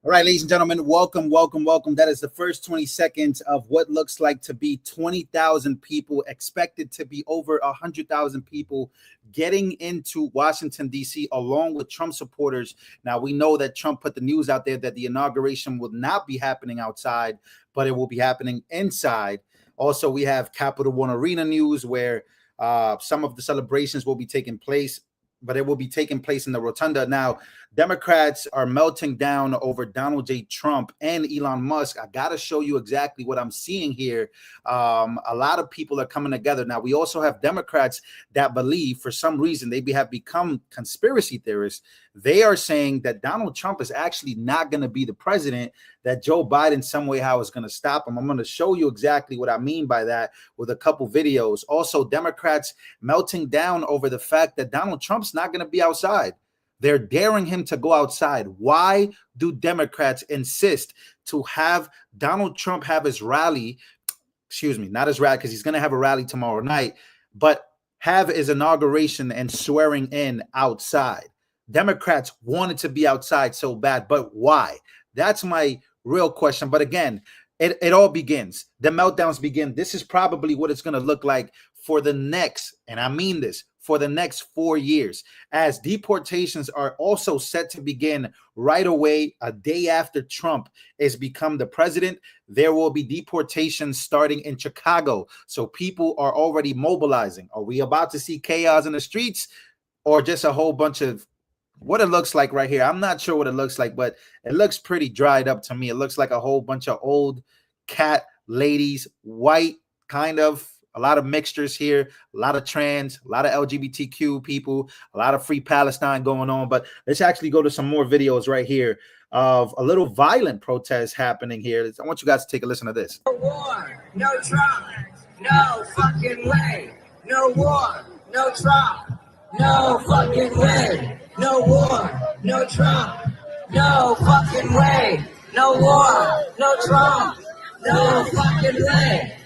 All right, ladies and gentlemen, welcome. That is the first 20 seconds of what looks like to be 20,000 people, expected to be over 100,000 people getting into Washington, D.C., along with Trump supporters. Now, we know that Trump put the news out there that the inauguration will not be happening outside, but it will be happening inside. Also, we have Capital One Arena news where some of the celebrations will be taking place, but it will be taking place in the rotunda. Now, Democrats are melting down over Donald J. Trump and Elon Musk. I got to show you exactly what I'm seeing here. A lot of people are coming together. Now, we also have Democrats that believe, for some reason, they have become conspiracy theorists. They are saying that Donald Trump is actually not going to be the president, that Joe Biden some way how is going to stop him. I'm going to show you exactly what I mean by that with a couple videos. Also, Democrats melting down over the fact that Donald Trump's not going to be outside. They're daring him to go outside. Why do Democrats insist to have Donald Trump have his rally? Excuse me, not his rally, because he's going to have a rally tomorrow night, but have his inauguration and swearing in outside. Democrats wanted to be outside so bad, but why? That's my real question. But again, it all begins. The meltdowns begin. This is probably what it's going to look like for the next, and I mean this, for the next 4 years, as deportations are also set to begin right away. A day after Trump has become the president, there will be deportations starting in Chicago. So people are already mobilizing. Are we about to see chaos in the streets, or just a whole bunch of what it looks like right here? I'm not sure what it looks like, but it looks pretty dried up to me. It looks like a whole bunch of old cat ladies, white, kind of. A lot of mixtures here, a lot of trans, a lot of LGBTQ people, a lot of free Palestine going on. But let's actually go to some more videos right here of a little violent protest happening here. I want you guys to take a listen to this. No war, no Trump, no fucking way. No war, no Trump, no fucking way. No war, no Trump, no fucking way. No war, no Trump, no fucking way.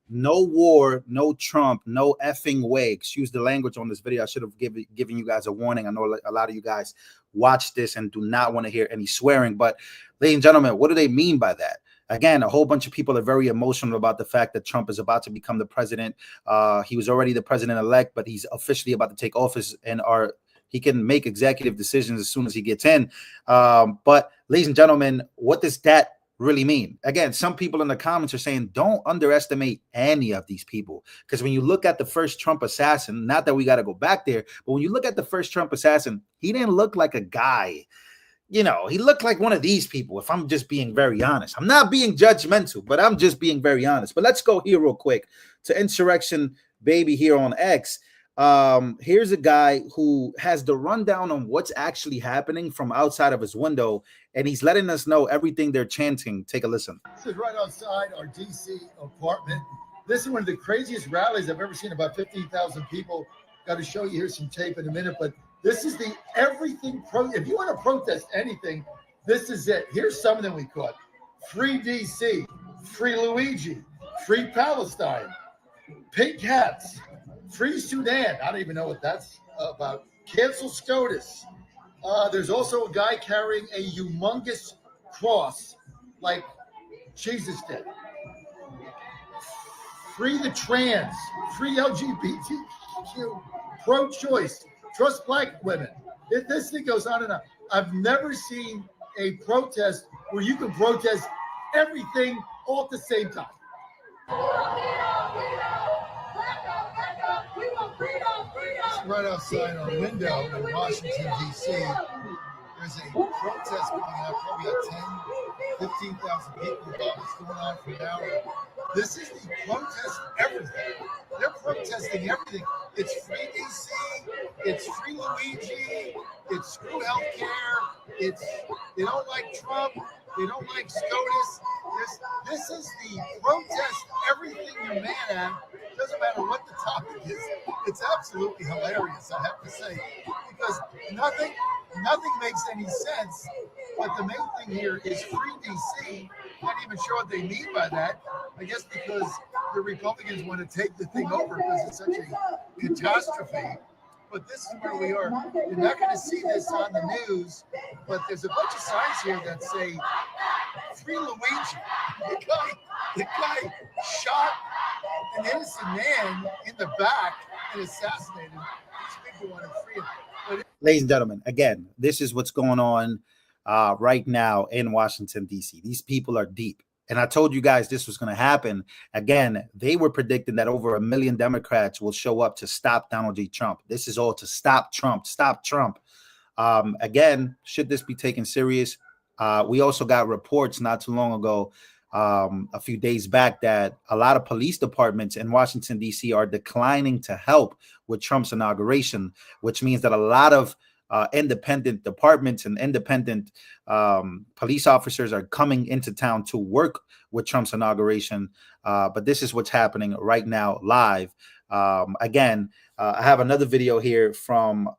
No war, no Trump, no effing way. Excuse the language on this video. I should have given you guys a warning. I know a lot of you guys watch this and do not want to hear any swearing. But ladies and gentlemen, what do they mean by that? Again, a whole bunch of people are very emotional about the fact that Trump is about to become the president. He was already the president-elect, but he's officially about to take office, and he can make executive decisions as soon as he gets in. But ladies and gentlemen, what does that really mean? Again, some people in the comments are saying don't underestimate any of these people, because when you look at the first Trump assassin, not that we got to go back there, but when you look at the first Trump assassin, he didn't look like a guy. You know, he looked like one of these people, if I'm just being very honest. I'm not being judgmental, but I'm just being very honest. But let's go here real quick to Insurrection Baby here on X. Here's a guy who has the rundown on what's actually happening from outside of his window, and he's letting us know everything they're chanting. Take a listen. This is right outside our DC apartment. This is one of the craziest rallies I've ever seen, about 15,000 people. Got to show you here some tape in a minute, but this is the everything if you want to protest anything, this is it. Here's some of them we caught. Free DC, free Luigi, free Palestine, pink hats, free Sudan. I don't even know what that's about. Cancel SCOTUS. There's also a guy carrying a humongous cross like Jesus did. Free the trans, free LGBTQ, pro-choice, trust black women. This thing goes on and on. I've never seen a protest where you can protest everything all at the same time. Right outside our window in Washington, D.C., there's a protest going on, probably at 10, 15,000 people involved. It's going on for an hour. This is the protest everything. They're protesting everything. It's free D.C., it's free Luigi, it's screw healthcare, it's they don't like Trump, they don't like SCOTUS. This is the protest everything you're mad at. doesn't matter what the topic is. It's absolutely hilarious, I have to say, because nothing makes any sense. But the main thing here is free DC. Not even sure what they mean by that. I guess because the Republicans want to take the thing over because it's such a catastrophe. But this is where we are. You're not going to see this on the news, but there's a bunch of signs here that say "Free Luigi." The guy shot an innocent man in the back and assassinated him. These people want to free him. Ladies and gentlemen, again, this is what's going on right now in Washington, D.C. These people are deep. And I told you guys this was going to happen. Again, they were predicting that over 1 million Democrats will show up to stop Donald J. Trump. This is all to stop Trump, stop Trump. Again, should this be taken serious? We also got reports not too long ago, a few days back, that a lot of police departments in Washington, D.C. are declining to help with Trump's inauguration, which means that a lot of independent departments and independent police officers are coming into town to work with Trump's inauguration. But this is what's happening right now live. Again, I have another video here from,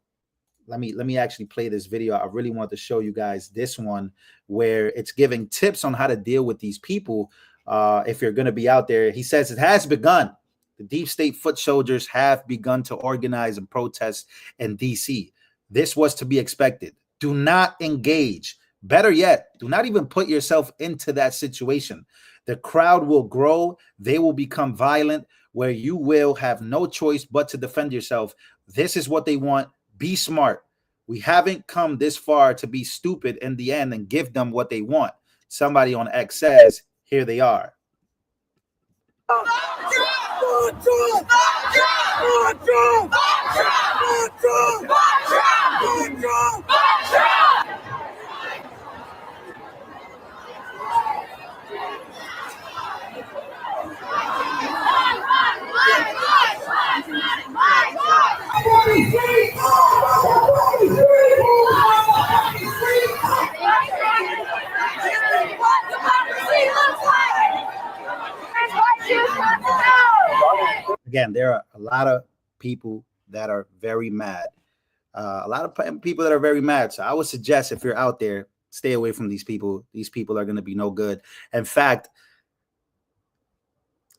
let me actually play this video. I really want to show you guys this one where it's giving tips on how to deal with these people if you're going to be out there. He says it has begun. The deep state foot soldiers have begun to organize and protest in D.C. This was to be expected. Do not engage. Better yet, do not even put yourself into that situation. The crowd will grow. They will become violent, where you will have no choice but to defend yourself. This is what they want. Be smart. We haven't come this far to be stupid in the end and give them what they want. Somebody on X says, here they are. Again, there are a lot of people that are very mad. A lot of people that are very mad. So I would suggest, if you're out there, stay away from these people. These people are going to be no good. In fact,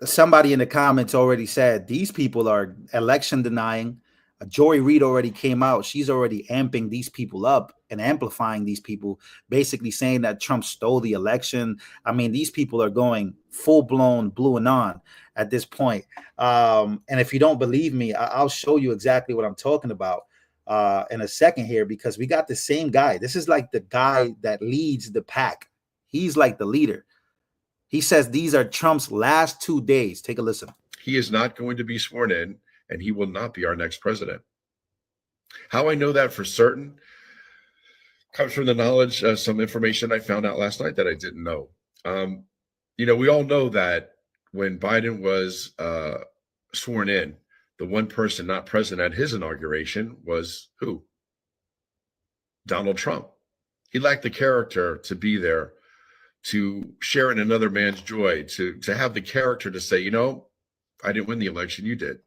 somebody in the comments already said these people are election denying. Joy Reid already came out. She's already amping these people up and amplifying these people, basically saying that Trump stole the election. I mean, these people are going full-blown blue and on at this point. And if you don't believe me, I'll show you exactly what I'm talking about in a second here, because we got the same guy. This is like the guy that leads the pack. He's like the leader. He says these are Trump's last 2 days. Take a listen. He is not going to be sworn in, and he will not be our next president. How I know that for certain comes from the knowledge, some information I found out last night that I didn't know. We all know that when Biden was sworn in, the one person not present at his inauguration was who? Donald Trump. He lacked the character to be there, to share in another man's joy, to have the character to say, I didn't win the election, you did.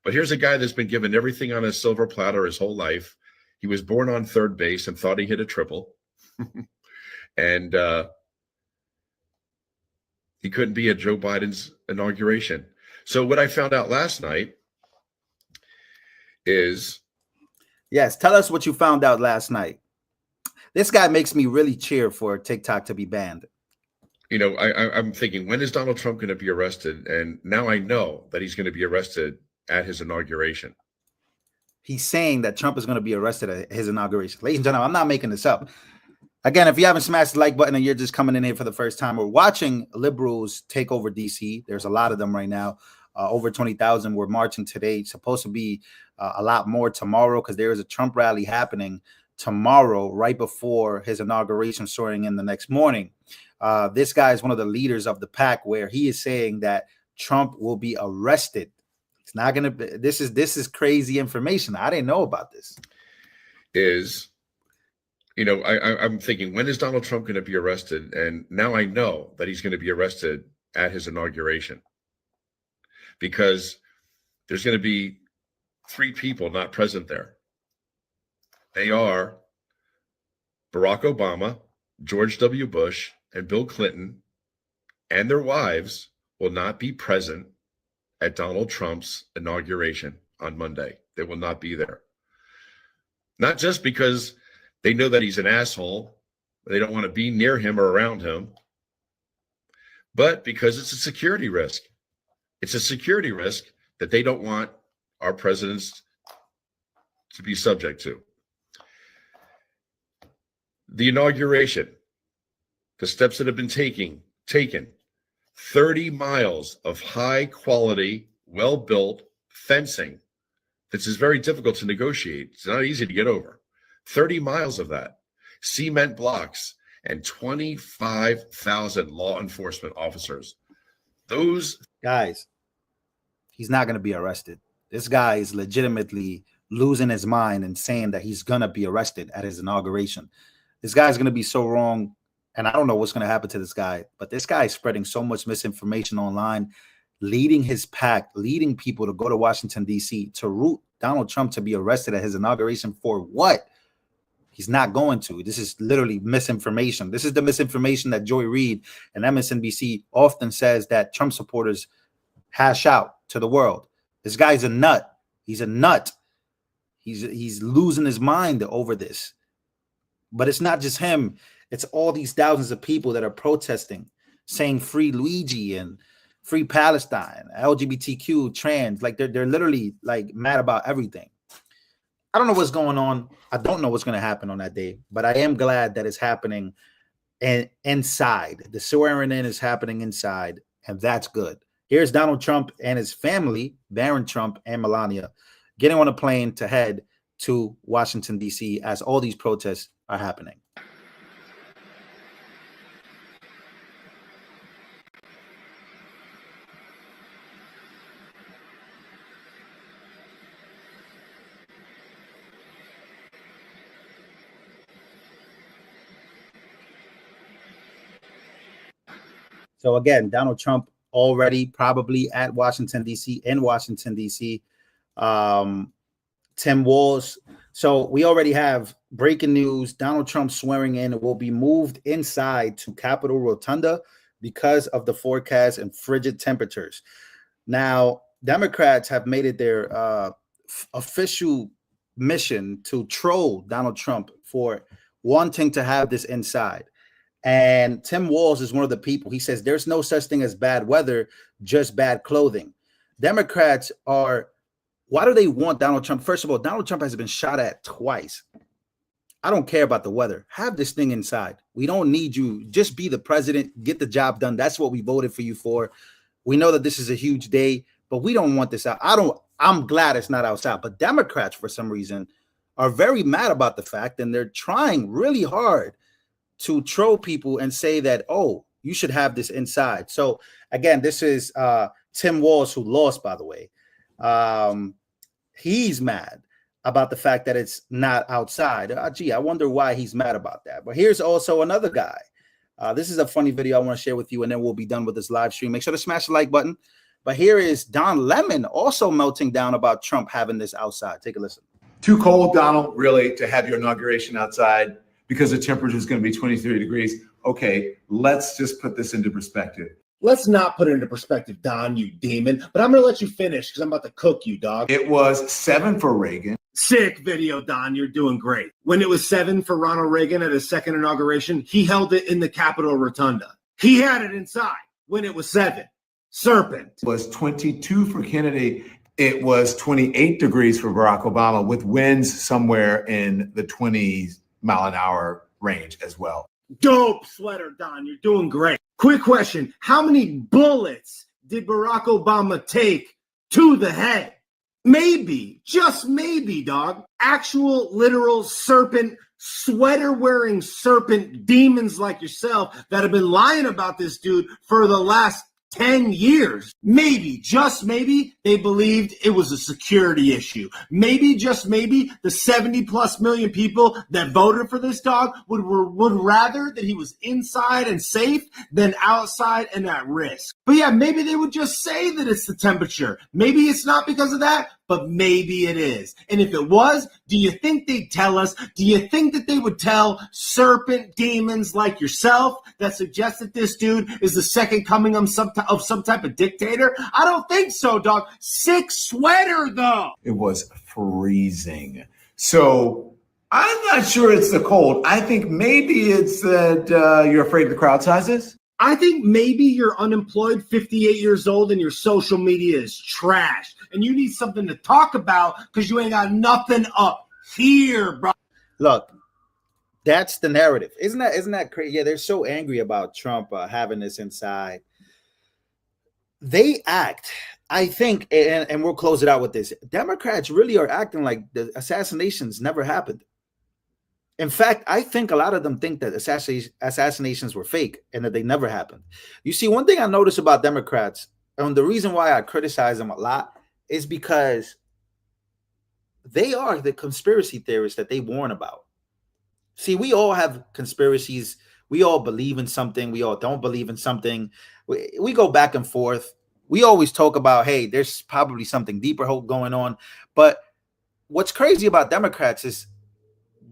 But here's a guy that's been given everything on a silver platter his whole life. He was born on third base and thought he hit a triple. And he couldn't be at Joe Biden's inauguration. So what I found out last night is... Yes, tell us what you found out last night. This guy makes me really cheer for TikTok to be banned. I'm thinking, when is Donald Trump going to be arrested? And now I know that he's going to be arrested at his inauguration. He's saying that Trump is going to be arrested at his inauguration. Ladies and gentlemen, I'm not making this up. Again, if you haven't smashed the like button and you're just coming in here for the first time, we're watching liberals take over DC. There's a lot of them right now. Over 20,000 were marching today. It's supposed to be a lot more tomorrow, because there is a Trump rally happening tomorrow right before his inauguration, soaring in the next morning. This guy is one of the leaders of the pack, where he is saying that Trump will be arrested. It's not going to be, this is crazy information. I didn't know about this. I'm thinking, when is Donald Trump going to be arrested? And now I know that he's going to be arrested at his inauguration, because there's going to be 3 people not present there. They are Barack Obama, George W. Bush, and Bill Clinton, and their wives will not be present at Donald Trump's inauguration on Monday. They will not be there. Not just because they know that he's an asshole, they don't want to be near him or around him, but because it's a security risk. It's a security risk that they don't want our presidents to be subject to. The inauguration, the steps that have been taken, 30 miles of high quality, well-built fencing. This is very difficult to negotiate. It's not easy to get over. 30 miles of that, cement blocks, and 25,000 law enforcement officers. Those guys, he's not going to be arrested. This guy is legitimately losing his mind and saying that he's going to be arrested at his inauguration. This guy's going to be so wrong. And I don't know what's going to happen to this guy, but this guy is spreading so much misinformation online, leading his pack, leading people to go to Washington, D.C. to root Donald Trump to be arrested at his inauguration for what? He's not going to. This is literally misinformation. This is the misinformation that Joy Reid and MSNBC often says that Trump supporters hash out to the world. This guy's a nut. He's a nut. He's losing his mind over this. But it's not just him. It's all these thousands of people that are protesting, saying free Luigi and free Palestine, LGBTQ, trans. Like they're literally like mad about everything. I don't know what's going on. I don't know what's going to happen on that day, but I am glad that it's happening and inside. The swearing in is happening inside, and that's good. Here's Donald Trump and his family, Barron Trump and Melania, getting on a plane to head to Washington, D.C. as all these protests are happening. So again, Donald Trump already probably at Washington, D.C., in Washington, D.C. Tim Walz. So we already have breaking news. Donald Trump swearing in will be moved inside to Capitol Rotunda because of the forecast and frigid temperatures. Now, Democrats have made it their official mission to troll Donald Trump for wanting to have this inside. And Tim Walz is one of the people. He says there's no such thing as bad weather, just bad clothing. Democrats are, why do they want Donald Trump? First of all, Donald Trump has been shot at twice. I don't care about the weather. Have this thing inside. We don't need you. Just be the president. Get the job done. That's what we voted for you for. We know that this is a huge day, but we don't want this out. I'm glad it's not outside. But Democrats, for some reason, are very mad about the fact, and they're trying really hard to troll people and say that, oh, you should have this inside. So again, this is Tim Walz, who lost, by the way. He's mad about the fact that it's not outside. Gee, I wonder why he's mad about that. But here's also another guy. This is a funny video I want to share with you, and then we'll be done with this live stream. Make sure to smash the like button. But here is Don Lemon also melting down about Trump having this outside. Take a listen. Too cold, Donald, really, to have your inauguration outside because the temperature is going to be 23 degrees. Okay, let's just put this into perspective. Let's not put it into perspective, Don, you demon. But I'm going to let you finish because I'm about to cook you, dog. It was 7 for Reagan. Sick video, Don. You're doing great. When it was 7 for Ronald Reagan at his second inauguration, he held it in the Capitol Rotunda. He had it inside when it was 7. Serpent. It was 22 for Kennedy. It was 28 degrees for Barack Obama with winds somewhere in the 20s mile an hour range as well. Dope sweater, Don. You're doing great. Quick question. How many bullets did Barack Obama take to the head? Maybe, just maybe, dog. Actual literal serpent, sweater-wearing serpent demons like yourself that have been lying about this dude for the last 10 years. Maybe, just maybe, they believed it was a security issue. Maybe, just maybe, the 70+ million people that voted for this dog would rather that he was inside and safe than outside and at risk. But yeah, maybe they would just say that it's the temperature. Maybe it's not because of that, but maybe it is. And if it was, do you think they'd tell us? Do you think that they would tell serpent demons like yourself that suggest that this dude is the second coming of some type of dictator? I don't think so, dog. Sick sweater, though. It was freezing. So I'm not sure it's the cold. I think maybe it's that you're afraid of the crowd sizes. I think maybe you're unemployed, 58 years old, and your social media is trash. And you need something to talk about because you ain't got nothing up here, bro. Look, that's the narrative. Isn't that crazy? Yeah, they're so angry about Trump having this inside. They act, I think, and we'll close it out with this. Democrats really are acting like the assassinations never happened. In fact, I think a lot of them think that assassinations were fake and that they never happened. You see, one thing I notice about Democrats, and the reason why I criticize them a lot, is because they are the conspiracy theorists that they warn about. See, we all have conspiracies. We all believe in something. We all don't believe in something. We go back and forth. We always talk about, hey, there's probably something deeper going on. But what's crazy about Democrats is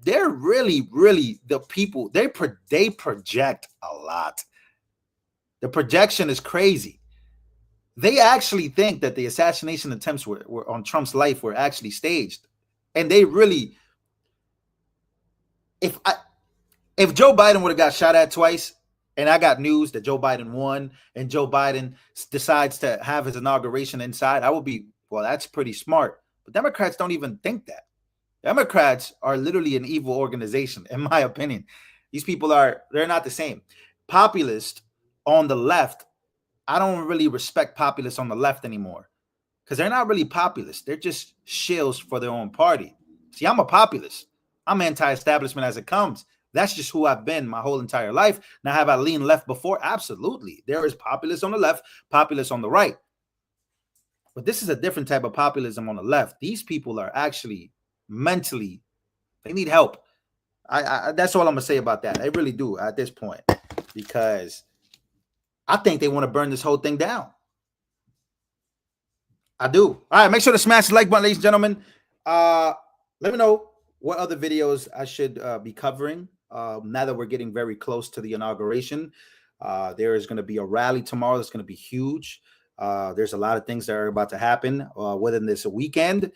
they're really, really the people. They project a lot. The projection is crazy. They actually think that the assassination attempts were on Trump's life were actually staged. And they really, if Joe Biden would have got shot at twice, and I got news that Joe Biden won, and Joe Biden decides to have his inauguration inside, I would be, well, that's pretty smart. But Democrats don't even think that. Democrats are literally an evil organization, in my opinion. These people they're not the same. Populists on the left, I don't really respect populists on the left anymore because they're not really populists. They're just shills for their own party. See, I'm a populist. I'm anti-establishment as it comes. That's just who I've been my whole entire life. Now, have I leaned left before? Absolutely. There is populists on the left, populists on the right. But this is a different type of populism on the left. These people are actually mentally, they need help. I that's all I'm going to say about that. I really do at this point because I think they want to burn this whole thing down. I do. All right, make sure to smash the like button, ladies and gentlemen. Let me know what other videos I should be covering now that we're getting very close to the inauguration. There is going to be a rally tomorrow that's going to be huge. There's a lot of things that are about to happen within this weekend.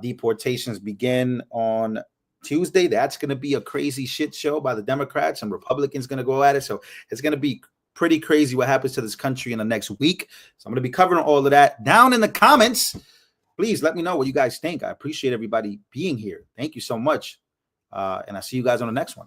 Deportations begin on Tuesday. That's going to be a crazy shit show by the Democrats, and Republicans going to go at it. So it's going to be pretty crazy what happens to this country in the next week. So I'm going to be covering all of that down in the comments. Please let me know what you guys think. I appreciate everybody being here. Thank you so much. And I'll see you guys on the next one.